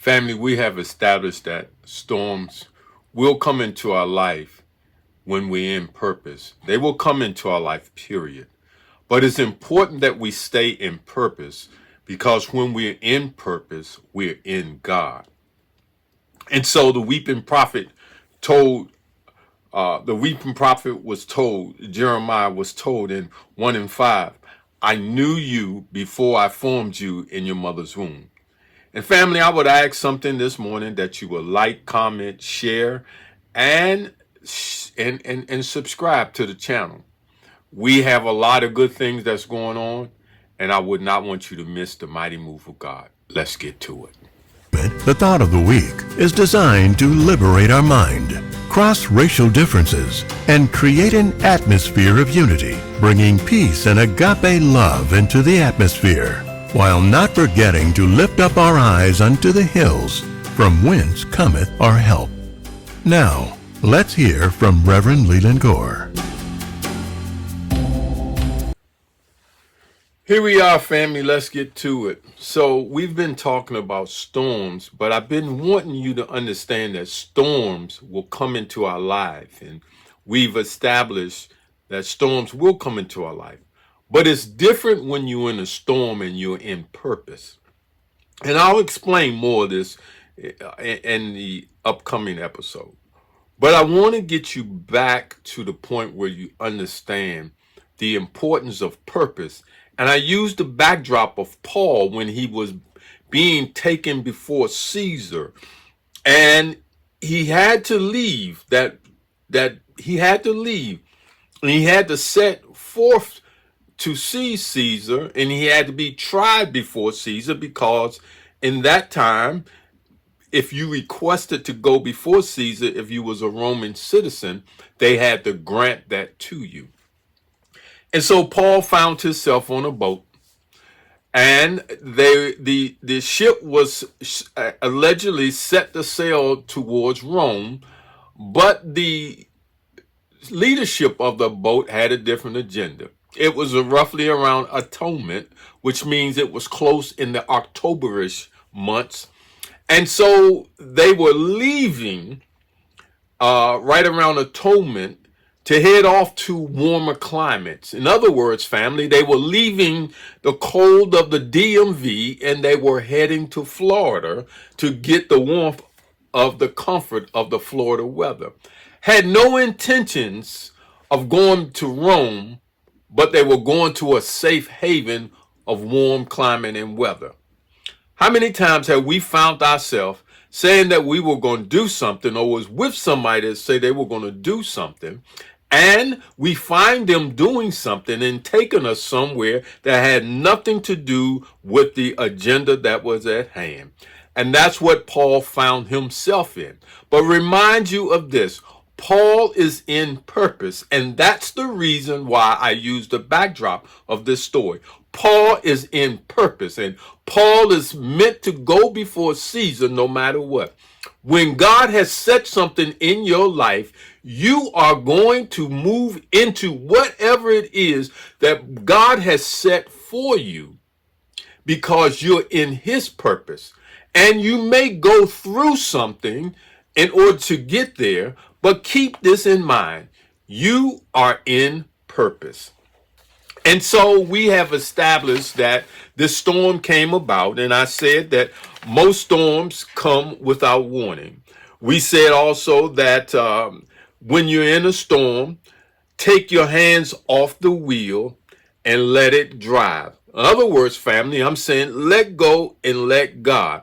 Family, we have established that storms will come into our life when we're in purpose. They will come into our life, period. But it's important that we stay in purpose because when we're in purpose, we're in God. And so told, the weeping prophet was told, Jeremiah was told in 1 and 5, I knew you before I formed you in your mother's womb. And family, I would ask something this morning that you will like, comment, share, and and subscribe to the channel. We have a lot of good things that's going on, and I would not want you to miss the mighty move of God. Let's get to it. The thought of the week is designed to liberate our mind, cross racial differences, and create an atmosphere of unity, bringing peace and agape love into the atmosphere, while not forgetting to lift up our eyes unto the hills, from whence cometh our help. Now, let's hear from Reverend Leland Gore. Here we are, family. Let's get to it. So we've been talking about storms, but I've been wanting you to understand that storms will come into our life, and we've established that storms will come into our life. But it's different when you're in a storm and you're in purpose. And I'll explain more of this in the upcoming episode. But I want to get you back to the point where you understand the importance of purpose. And I used the backdrop of Paul when he was being taken before Caesar, and he had to leave. He had to leave, and he had to set forth to see Caesar, and he had to be tried before Caesar, because in that time, if you requested to go before Caesar, if you was a Roman citizen, they had to grant that to you. And so Paul found himself on a boat, and the ship was allegedly set to sail towards Rome, but the leadership of the boat had a different agenda. It was roughly around atonement, which means it was close in the Octoberish months. And so they were leaving right around atonement to head off to warmer climates. In other words, family, they were leaving the cold of the DMV and they were heading to Florida to get the warmth of the comfort of the Florida weather. Had no intentions of going to Rome, but they were going to a safe haven of warm climate and weather. How many times have we found ourselves saying that we were going to do something, or was with somebody that say they were going to do something, and we find them doing something and taking us somewhere that had nothing to do with the agenda that was at hand? And that's what Paul found himself in. But remind you of this. Paul is in purpose, and that's the reason why I use the backdrop of this story. Paul is in purpose, and Paul is meant to go before Caesar no matter what. When God has set something in your life, you are going to move into whatever it is that God has set for you, because you're in his purpose. And you may go through something in order to get there, but keep this in mind. You are in purpose. And so we have established that this storm came about, and I said that most storms come without warning. We said also that when you're in a storm, take your hands off the wheel and let it drive. In other words, family, I'm saying let go and let God.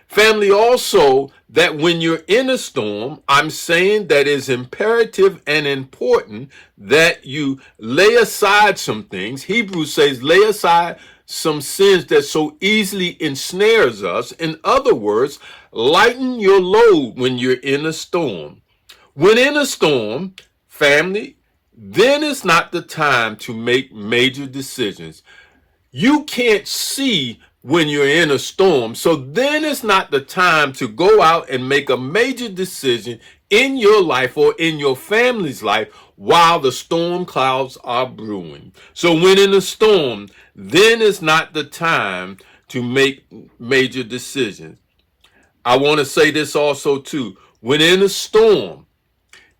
Family, also, that when you're in a storm, I'm saying that it's imperative and important that you lay aside some things. Hebrews says, lay aside some sins that so easily ensnares us. In other words, lighten your load when you're in a storm. When in a storm, family, then it's not the time to make major decisions. You can't see when you're in a storm, so then it's not the time to go out and make a major decision in your life or in your family's life while the storm clouds are brewing. So when in a storm, then is not the time to make major decisions. I want to say this also too. When in a storm,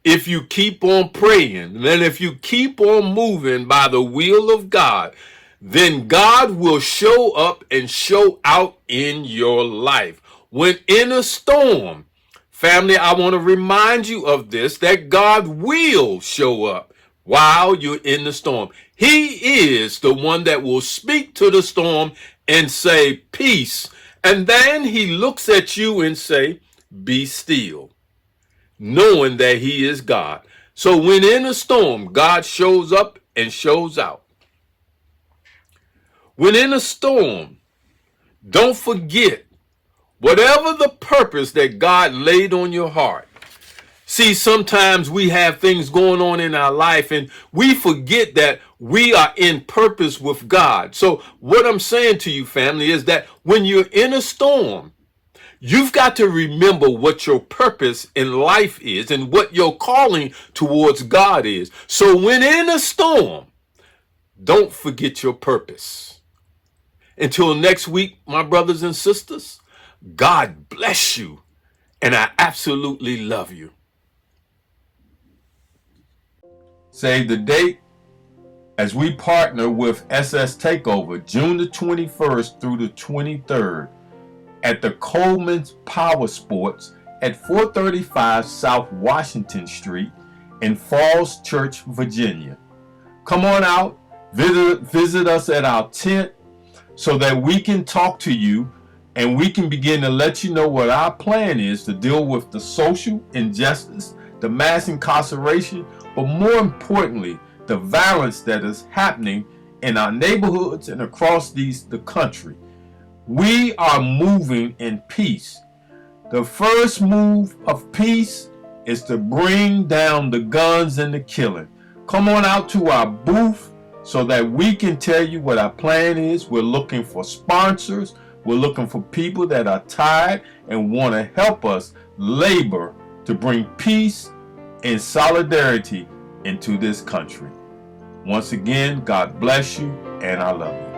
if you keep on praying, then if you keep on moving by the will of God, then God will show up and show out in your life. When in a storm, family, I want to remind you of this, that God will show up while you're in the storm. He is the one that will speak to the storm and say, peace. And then he looks at you and say, be still, knowing that he is God. So when in a storm, God shows up and shows out. When in a storm, don't forget whatever the purpose that God laid on your heart. See, sometimes we have things going on in our life and we forget that we are in purpose with God. So what I'm saying to you, family, is that when you're in a storm, you've got to remember what your purpose in life is and what your calling towards God is. So when in a storm, don't forget your purpose. Until next week, my brothers and sisters, God bless you, and I absolutely love you. Save the date as we partner with SS Takeover June the 21st through the 23rd at the Coleman's Power Sports at 435 South Washington Street in Falls Church, Virginia. Come on out, visit us at our tent so that we can talk to you and we can begin to let you know what our plan is to deal with the social injustice, the mass incarceration, but more importantly, the violence that is happening in our neighborhoods and across the country. We are moving in peace. The first move of peace is to bring down the guns and the killing. Come on out to our booth so that we can tell you what our plan is. We're looking for sponsors. We're looking for people that are tired and want to help us labor to bring peace and solidarity into this country. Once again, God bless you, and I love you.